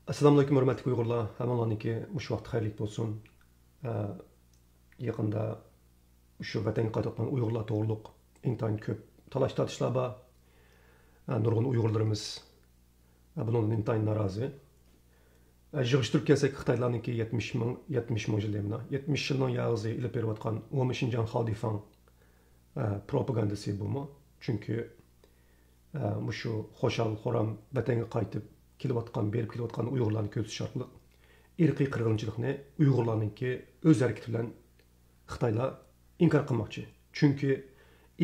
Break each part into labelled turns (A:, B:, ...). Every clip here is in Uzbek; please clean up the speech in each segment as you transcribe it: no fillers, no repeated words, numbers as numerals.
A: Assalamu alaykum hurmatli Uyg'urlar. Hammalarniki mush vaqt xayrli bo'lsin. Yaqinda shu vatanga qaytayotgan Uyg'urlar to'g'riliq intayin ko'p talash-tortishlar bor. Nurg'un Uyg'urlarimiz bundan intayin norozi. Yig'ishtirib kelsak, Xitoylarniki 70 ming yil demna. 70 yilning yog'izi ilib berayotgan 10 jan Xodifang propagandasi bumi. Chunki shu xo'shal xo'ram vatanga qaytib berib kelayotgan Uyg'urlarni ko'zish orqali irqiy qirg'inchilikni Uyg'urlarningki o'z harakati bilan Xitoylar inkor qilmoqchi. Chunki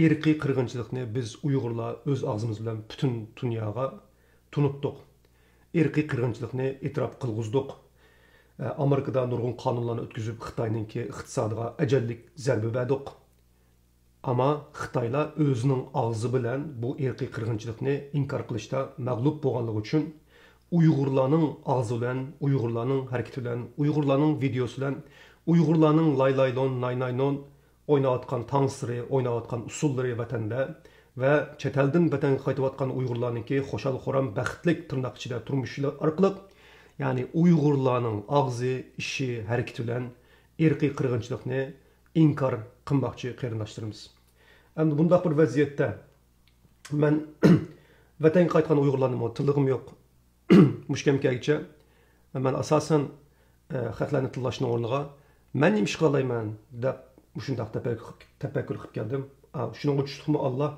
A: irqiy qirg'inchilikni biz Uyg'urlar o'z og'zimiz bilan butun dunyoga tunutdik. Irqiy qirg'inchilikni e'tirof qilg'izdik. Amerikada nurg'un qonunlarni o'tkazib Xitoyningki iqtisodiga ajallik zarba berdik. Ama Xitoylar o'zining og'zi bilan bu irqiy qirg'inchilikni inkor qilishda mag'lub bo'lganligi uchun Uyg'urlarning og'zi bilan, Uyg'urlarning harakati bilan, Uyg'urlarning videosi bilan, Uyg'urlarning laylaylon, naynaynon o'ynayotgan tangsiri, o'ynayotgan usullari vatanda va chet eldan vatanga qaytayotgan Uyg'urlarningki xo'shal xo'ram baxtlik tirnoq ichida turmushlari orqali, ya'ni Uyg'urlarning og'zi, ishi, harakati bilan irqiy qirg'inchilikni inkor qilmoqchi qarindoshlarimiz. Endi bunday bir vaziyatda men vatanga qaytgan Uyg'urlarning tillig'im yo'q. Mushkamkagicha men asosan xatlarni tillashning o'rniga men nima ish qilayman deb shunday tafakkur qilib keldim. Shuningga tushliqmi Alloh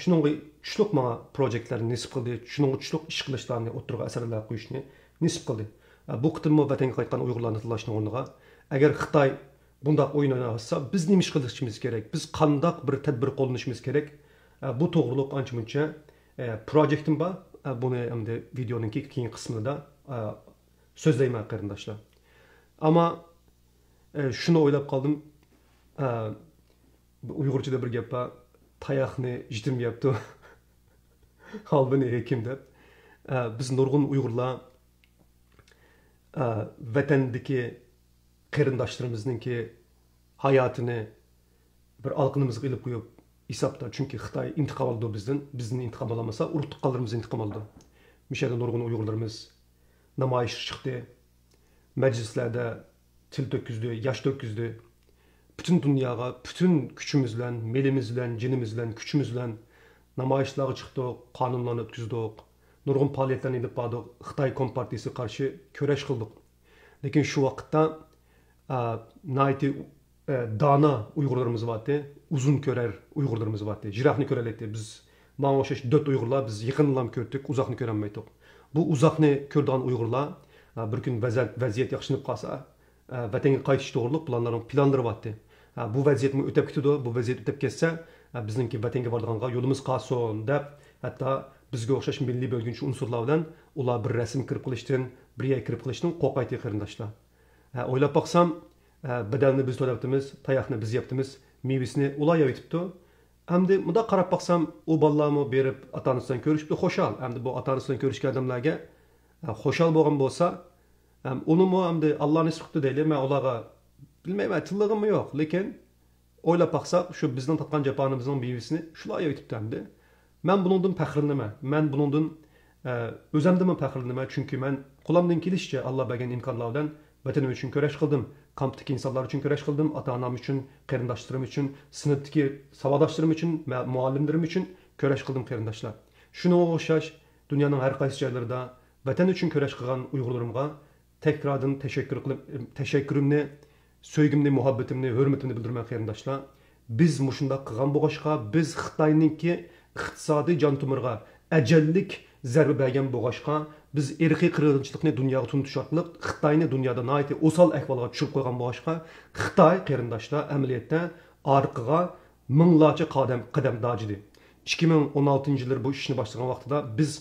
A: shuningga tushliq menga proyektlarni nisib qildi. Shuningga tushliq ish qilishlarni o'tirg'a asarlar qo'yishni nisib qildi. Bu qitimmo vatanga qaytgan Uyg'urlarni tillashning o'rniga agar Xitoy bunday o'yin o'ynasa biz nima ish qilishimiz kerak? Biz qanday bir tadbir qo'llanishimiz kerak? Bu to'g'riliq ancha-muncha proyektim bor. Buni endi videoning keyingi qismida so'zlayman qarindoshlar. Ammo shuni o'ylab qoldim. Uyg'urchada bir gap bor. Tayoqni jitirmayapti. Qalbini hekim deb. Biz nurg'un Uyg'urlar vatandagi qarindoshlarimizninki hayotini bir alqinimizga ilib qo'yib hisobda. Chunki Xitoy intiqom oldi bizdan. Bizni intiqom olamasa, urug' tuqqanlarimiz intiqom oldi. Mishada nurg'un Uyg'urlarimiz namoyish chiqdi. Majlislarda til to'kizdi, yosh to'kizdi. Butun dunyoga, butun kuchimiz bilan, melimiz bilan, jinimiz bilan, kuchimiz bilan namoyishlarga chiqdik, qonunlarni o'tkazdik. Nurg'un faoliyatlarni ilib bordik. Xitoy kompartiyasiga qarshi kurash qildik. Lekin shu vaqtda nayti dana Uyg'urlarimiz vardı, uzun ko'rar Uyg'urlarimiz vardı, jirafni ko'ralaydi. Biz mana o'sha 4 Uyg'urlar biz yaqinlarni ko'rdik, uzoqni ko'rolmaydik. Bu uzoqni ko'rgan Uyg'urlar bir kun vaziyat yaxshilanib qolsa, vatanga qaytish to'g'riliq bularning planlari vardı. Bu vaziyatni o'tab ketdi, bu vaziyat o'tab ketsa, bizningki vatanga borganға yo'limiz qolsin deb, hatto bizga o'xshash milliy bo'lgunchi unsurlar bilan ular bir rasm kirib qilishdan, bir yer kirib qilishdan qo'rqaydi qarindoshlar. O'ylab baqsam, bedelni biz to'layapmiz, tayoqni biz yaptimiz, mevasini ular yeyibdi. Endi bunda qarab baqsam, u bolalarni berib ota-onasidan ko'rishibdi, xo'shal. Endi bu ota-onasidan ko'rishgan odamlarga xo'shal bo'lgan bo'lsa, unimi endi Alloh nisb qildi deyli. Men ularga bilmayman, tillig'im yo'q, lekin o'ylab baqsaq, shu bizning tatgan japonimizning mevasini shular yeyibdi endi. Men buningdan faxrlanaman. Men buningdan o'zimdan faxrlanaman, chunki men qo'limdan kelishicha Alloh bergan imkonlar bilan vatanim uchun kurash qildim. Kampdagi insonlar uchun kurash qildim, ota-onam uchun, qarindoshlarim uchun, sinfdagi savodoshlarim uchun, muallimlarim uchun kurash qildim qarindoshlar. Shuni o'xshash dunyoning har qaysi joylarida vatan uchun kurash qilgan Uyg'urlarimga takrordan tashakkurimni, so'ygimni, muhabbatimni, hurmatimni bildiraman qarindoshlar. Biz mushunda qilgan bo'lg'ashqa, biz Xitoyningki iqtisodiy jon tomirga ajallik zarba bergan bo'lg'ashqa, biz irqiy qirg'inchilikni dunyoga tunutish orqali Xitoyni dunyoda nihoyatda o'sal ahvolga tushirib qo'ygan bo'lg'ashqa, Xitoy qarindoshlar amaliyotda orqaga minglarcha qadam dojidi. 2016-yillar bu ishni boshlagan vaqtida biz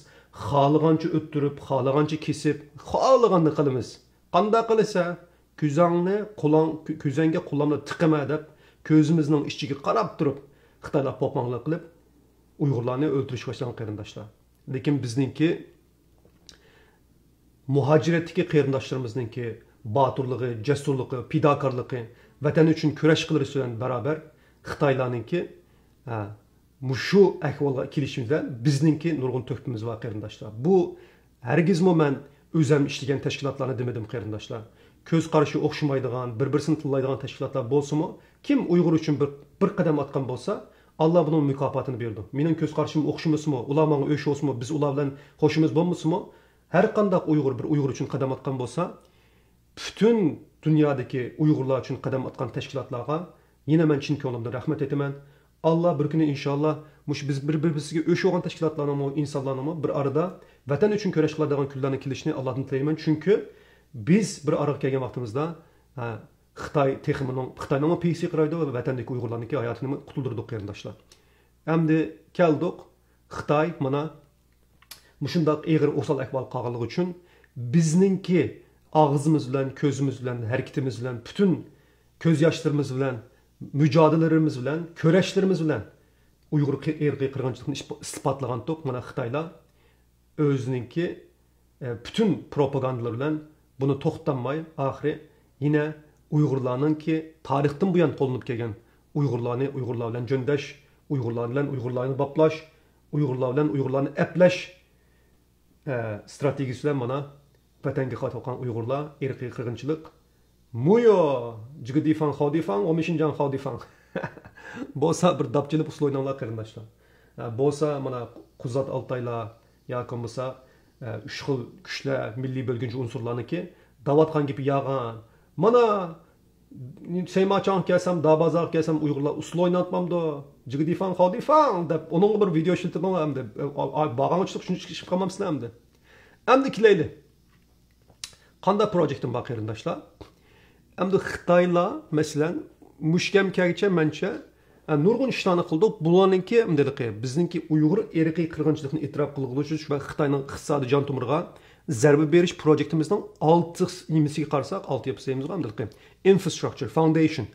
A: xohlagancha o'ttirib, xohlagancha kesib, xohlaganini qilamiz. Qanday qilsa, ko'zanga qo'llamni tiqama deb ko'zimizning ichiga qarab turib, Xitoylar popmonlik qilib Uyg'urlarni o'ldirishga boshlagan qarindoshlar. Lekin bizningki muhojiratdagi qarindoshlarimizninki boturligi, jasurligi, fidokorligi, vatan uchun kurash qilish bilan barobar Xitoylarningki shu ahvolga kelishimizda bizningki nurg'un to'xtimiz bor qarindoshlar. Bu hargizmi men özüm işleyen teşkilatlarını demedim qarindoshlar. Köz qarashi o'xshamaydigan, bir-birini tillaydigan tashkilotlar bo'lsa-mu, kim Uyg'ur uchun bir qadam atgan bo'lsa, Alloh buning mukofotini berdi. Mening ko'z qarashim o'xshamasmi, ular menga o'xshasmi, biz ular bilan xo'shimiz bo'lmasmi, har qanday Uyg'ur bir Uyg'ur uchun qadam atgan bo'lsa, butun dunyodagi Uyg'urlar uchun qadam atgan tashkilotlarga yana men chin ko'nglimdan rahmat aytaman. Allah bir kuni inshaalloh mush biz bir-birimizga o'xshagan tashkilotlarni, insonlarni bir arada vatan uchun kurash qiladigan kunlarni kelishini Allohdan tilayman. Chunki biz bir arada kelgan vaqtimizda Xitoyning piysi qiraydi va vatandagi Uyg'urlarning hayotini qutuldirdik qarindoshlar. Endi keldik Xitoy mana mushundaq og'ir o'sal ahvol qolganligi uchun bizningki og'zimiz bilan, ko'zimiz bilan, harakatimiz bilan, butun ko'z yoshlarimiz bilan, mücadelelerimiz bilan, kurashlarimiz bilan Uyg'ur irqiy qirg'inchilikni isbotlagandik. Mana Xitoylar o'zininki butun propagandalar bilan buni to'xtatmay, oxiri yine Uyg'urlarninki tarixdan bu yan qo'llanib kelgan Uyg'urlar bilan jo'ndash, Uyg'urlarni boplash, Uyg'urlarni eplash strategiyasi bilan mana vatanga qaytgan Uyg'urlar irqiy qirg'inchilik Muyo, Jigdifan, Xodifan, Omishinjan Xodifan. Bo'lsa bir dapchilib usul o'ynanglar qarindoshlar. Bo'lsa mana Quzat Altaylar yoki bo'lsa uch xil kuchlar, milliy bo'lgunchi unsurlarniki davatgan gibi yağan. Mana Seymachan kelsam, Dabazar kelsam Uyg'urlar usul o'ynatmamdi. Jigdifan, Xodifan deb onun bir video ishlatdim hamda bag'anchilik shuncha chiqib qolmamsizlar hamda. Endi kilayli. Qanday proyektim bor qarindoshlar? Endi Xitoylar masalan mushkam kelgacha mencha nurg'un ishlarni qildik. Bularninki bizningki Uyg'ur irqiy qirg'inchilikni e'tirof qilg'ilishi va Xitoyning iqtisodiy jon tomirga zarba berish projektimizning 6 nimasiga qarasak, 6 yapısayımızga hamda infrastructure, foundation,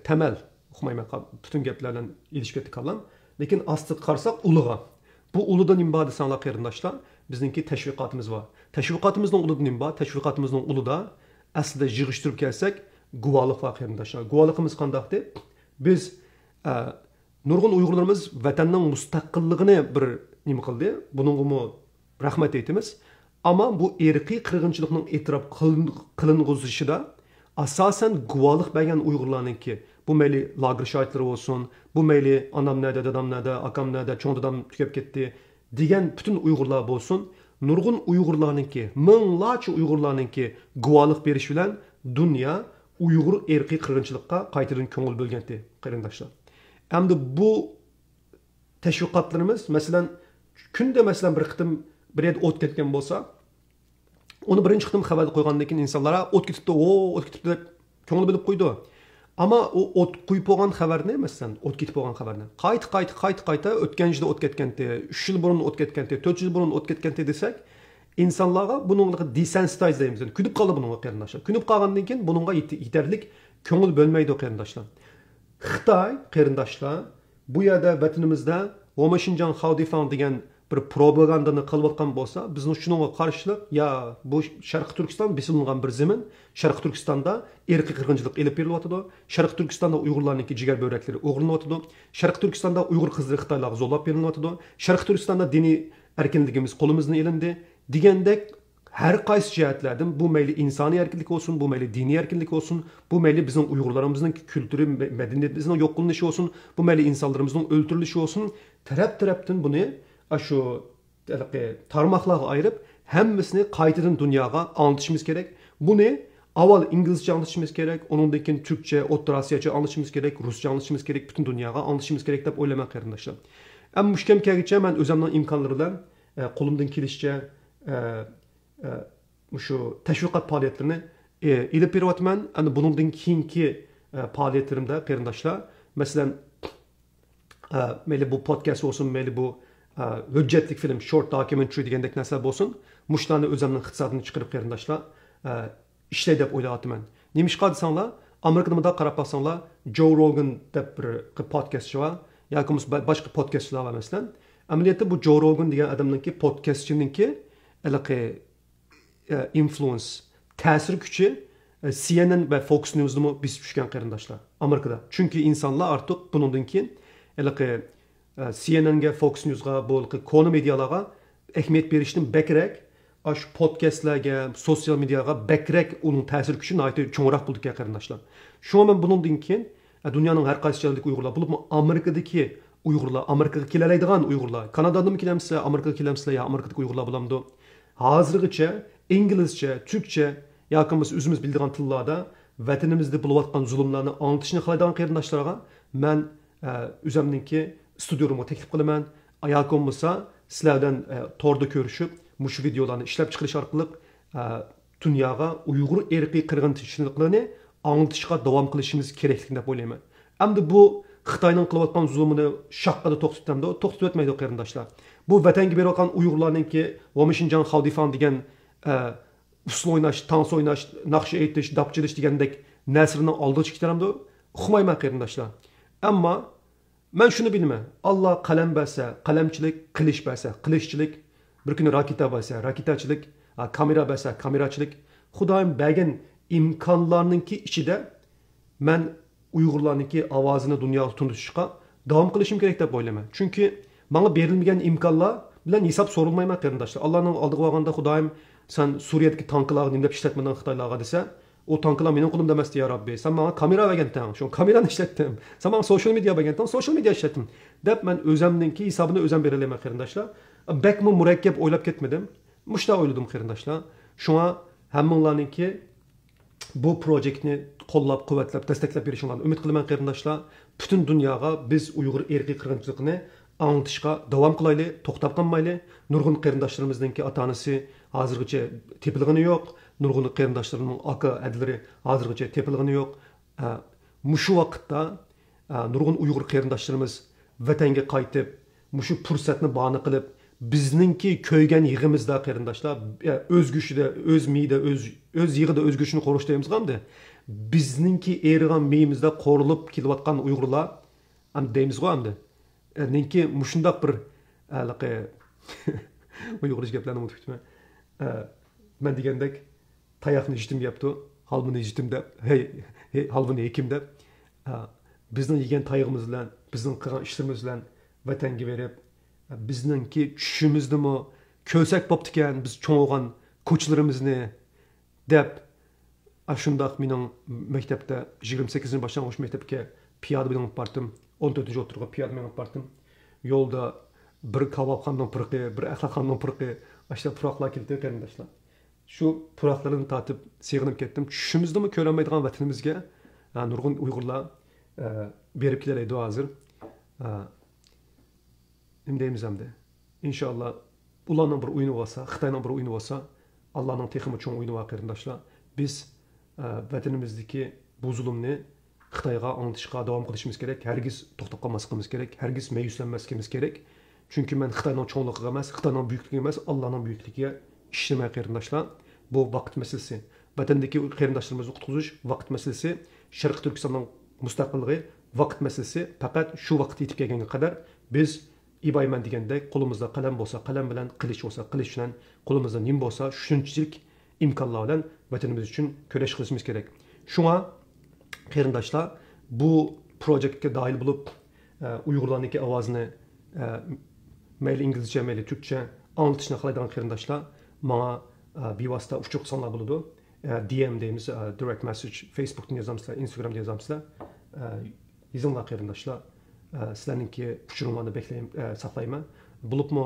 A: temel o'qimayman butun gaplardan ilishkatli qolam. Lekin astık qarasak uluğa. Bu uludan imbadi sanlar qarindoshlar, bizningki tashviqotimiz bor. Tashviqotimizning uludan imbadi, tashviqotimizning uluda aslida yig'ishtirib kelsak, guvohlik var qarindoshlar. Guvohligimiz qandaqdi? Biz nurg'un Uyg'urlarimiz vatanning mustaqilligini bir nima qildi. Buningga rahmat aytamiz. Ama bu irqiy qirg'inchilikning e'tirof qiling'izishida asosan guvohlik bergan Uyg'urlarningki, bu mayli lager shoitlari bo'lsin, bu mayli onam nada, dadam nada, akam nada, cho'ng dadam tugab ketdi degan butun Uyg'urlar bo'lsin, nurg'un Uyg'urlarningki, minglarcha Uyg'urlarningki guvohlik berish bilan dunyo Uyg'ur irqiy qirg'inchilikqa qaytadan ko'ngil bo'lgandi qarindoshlar. Endi bu tashviqotlarimiz masalan kunda masalan bir qitim bir yerda o't ketgan bo'lsa, onu birinchi qitim xabar qo'ygandan keyin insonlarga o't ketibdi, o't ketibdi deb ko'ngil bilib qo'ydi. Ama o o't qo'yib bo'lgan xabarni masalan, o't ketib bo'lgan xabarni qayta o'tgan yilda o't ketgandi, 3 yil burun o't ketgandi, 4 yil burun o't ketgandi desak, insonlarga buningga desensitize deymiz. Kunib qoldi buningga qarindoshlar. Kunib qolgandan keyin buningga yetarlik ko'ngil bo'lmaydi qarindoshlar. Xitoy qarindoshlar bu yerda vatanimizda Omishinjan Xodifan degan bir propagandani qilayotgan bo'lsa, bizni shunga qarshilik, ya bu Sharq Turkiston bisilgan bir zamin, Sharq Turkistonda irqiy qirg'inchilik elib berilyotdi. Sharq Turkistonda Uyg'urlarning jigar bo'raklari o'g'irlanyotdi. Sharq Turkistonda Uyg'ur qizlari Xitoylarga zo'rlab berilyotdi. Sharq Turkistonda diniy erkinligimiz qo'limizdan elindi degandek her qaysi jihatlardan bu mayli insoniy erkinlik olsun, bu mayli diniy erkinlik olsun, bu mayli bizim Uyg'urlarimizning kültürü, medeniyetimizning yo'q qilinishi olsun, bu mayli insonlarimizning o'ltirilishi olsun, taraf-tarafdan buni şu tarmoqlarga ayırıp hammasini qaytadan dunyoga anlatishimiz kerak. Buni avval inglizcha anlatishimiz kerak, onundan keyin Türkçe, O'rta Osiyocha anlatishimiz kerak, Ruscha anlatishimiz kerak, butun dunyoga anlatishimiz kerak deb o'ylayman qarindoshlar. Am mushkam kelguncha men o'zimning imkonlarim bilan qo'limdan kelishicha shu tashviqot faoliyatlarini ilib beryapman. Ana buningdan keyingi faoliyatlarimda qarindoshlar, masalan, mayli bu podcast olsun, mayli bu hujjatlik film, short documentary degandek narsalar bo'lsin, mushlarni o'zimning ixtisodini chiqarib qarindoshlar ishlay deb o'ylayapman. Nimishqa desanglar, Amerikada bunday qarab baxsanglar, Joe Rogan deb bir podcastchi bor, yoki boshqa podcastchilar bor masalan. Amaliyotda bu Joe Rogan degan odamningki podcastchininki influence, ta'sir kuchi CNN va Fox News'ni bisib tushgan qarindoshlar Amerikada. Chunki insonlar artıq bundan keyin CNN'ga, Fox News'ga, bu konu medialarga ehmiyet berishdan bekrak Aş podcastlarga, sosyal mediaga bekrek onun ta'sir kuchi nihoyatda cho'ngroq bo'ldi ekan qarindoshlar. Shunga men bundan keyin dunyoning har qaysi joyidagi Uyg'urlar, bo'lib Amerikadagi Uyg'urlar, Amerikaga kelalaydigan Uyg'urlar, Kanadadan kelamsa, Amerikaga kelamsa yo Amerikadagi Uyg'urlar bo'lamdi. Hozirgacha inglizcha, turkcha yoki biz o'zimiz biladigan tillarda vatanimizda bo'layotgan zulmlarni anglitishni xohlaydigan qarindoshlarga men o'zimningki studiyamga taklif qilaman. Yoki bo'lmasa sizlardan torda ko'rishib mush videolarni ishlab chiqarish orqali dunyoga Uyg'ur erkiy qirg'inchiliklarni anglitishga davom qilishimiz kerakligini deb o'ylayman. Endi bu Xitoyning qilayotgan zulmini shaqqada to'xtatib o'tmaydi qarindoshlar. Bu vatanga berayotgan Uyg'urlarningki Vomishinjan Xaldifan degan usul o'ynash, tans o'ynash, naqsh aytish, dapchilish degandek nasrni oldiga chiqaramdi. Uqmayman qarindoshlar. Ammo men shuni bilaman. Alloh qalam bersa, qalamchilik, qilish bersa, qilishchilik, bir kuni raketa bersa, raketachilik, kamera bersa, kamerachilik, Xudoyim bergan imkonlarningki ichida men Uyg'urlarningki ovozini dunyoga tunishga davom qilishim kerak deb o'ylayman. Chunki menga berilmagan imkonlar bilan hisob so'ralmayman qarindoshlar. Allohning oldiga borganda Xudoyim sen Suriyadagi tanklarni nimdab ishlatmading Xitoylarga desa, o tanklar mening qo'limda emas ya Robbi. Sen menga kamera bergansan, shu kamerani ishlatdim. Sen menga social media bergansan, social media ishlatdim. Deb men o'zimningki hisobini o'zim beralayman qarindoshlar. Bakmi murakkab o'ylab ketmadim. Mushta o'yladim qarindoshlar. Shunga hammanglarningki bu proyektni qo'llab-quvvatlab, desteklab berishinglarni umid qilaman qarindoshlar. Butun dunyoga biz Uyg'ur erkiy qirg'inchiligini anglitishga davom qilaylik, to'xtab qolmaylik. Nurg'un qarindoshlarimizning ota-onasi hozirgacha tepilgani yo'q. Nurg'un qarindoshlarimning aka adlari hozirgacha tepilgani yo'q. Mushu vaqtda nurg'un Uyg'ur qarindoshlarimiz vatanga qaytib, mushu fursatni bahona qilib, bizningki ko'ygan yig'imizda qarindoshlar, o'z gushida, o'z miyida, o'z yig'ida o'z gushini qo'rish deymiz hamda. Bizningki erigan miyimizda qo'rilib kelayotgan Uyg'urlar ham deymiz hamda. Ninki mushundaq bir Uyg'urish gaplarni unutib ketman. Men degandek tayoqni jitim yapti, halbini jitim deb, hey halbini ekim deb bizning yegan tayoqimiz bilan, bizning qilgan ishlarimiz bilan vatanga berib, bizningki tushimizdimi ko'sak bo'pti ekan, biz cho'ng'gan ko'chlarimizni deb shundaq mening maktabda 28 boshlang'ich maktabga piyoda bilan bordim. 14-o'tirga piyoda bilan bordim. Yo'lda bir kabobxonaning pirqi, bir axlatxonaning pirqi, ashta puroqlar keldi qarindoshlar. Shu puroqlarni tatib, seg'inib ketdim. Tushimizdimi ko'rolmaydigan vatanimizga nurg'un Uyg'urlar berib kelaydi hozir. Nima deymiz hamda? Inshaalloh ularning bir o'yini bo'lsa, Xitoyning bir o'yini bo'lsa, Allohning texmi cho'ng o'yini va qarindoshlar. Biz vatanimizdagi bu zulmni Xitoyga anglitishga davom qilishimiz kerak. Hargiz to'xtab qolmasligimiz kerak. Hargiz ma'yuslanmasligimiz kerak. Chunki men Xitoyning cho'ngligiga emas, Xitoyning buyukligiga emas, Allohning buyukligiga ishlamay qarindoshlar. Bu vaqt masalasi. Vatandagi qarindoshlarimizni qutqizish vaqt masalasi. Sharq Turkistonning mustaqilligi vaqt masalasi. Faqat shu vaqt yetib kelganga qadar biz ibayman degandek qo'limizda qalam bo'lsa, qalam bilan, qilich bo'lsa, qilich bilan, qo'limizda nim bo'lsa, shunchalik imkonlar bilan vatanimiz uchun kurash qilishimiz kerak. Shunga qarindoshlar bu proyektga doir bo'lib, Uyg'urlarning ovozini mayli inglizcha, mayli turkcha anglitishni xohlaydigan qarindoshlar menga bevosita uchuq sonlar bo'ladi. DM deymiz, direct message, Facebookdan yozamsizlar, Instagramda yozamsizlar. Yozinglar qarindoshlar. Sizlarningki uchuringlarni beklayman, saqlayman. Bo'libmi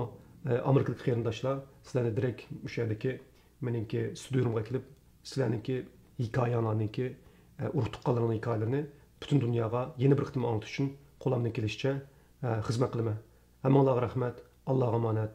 A: Amerikalik qarindoshlar sizlarni direkt o'sha yerdagi meningki studiyamga kelib, sizlarningki hikoyalarningki urug' tuqqanlarning hikoyalarini butun dunyoga yeni bir qitim anglitish uchun qo'limdan kelishicha xizmat qilaman. Hammanglarga rahmat. Allohga omonat.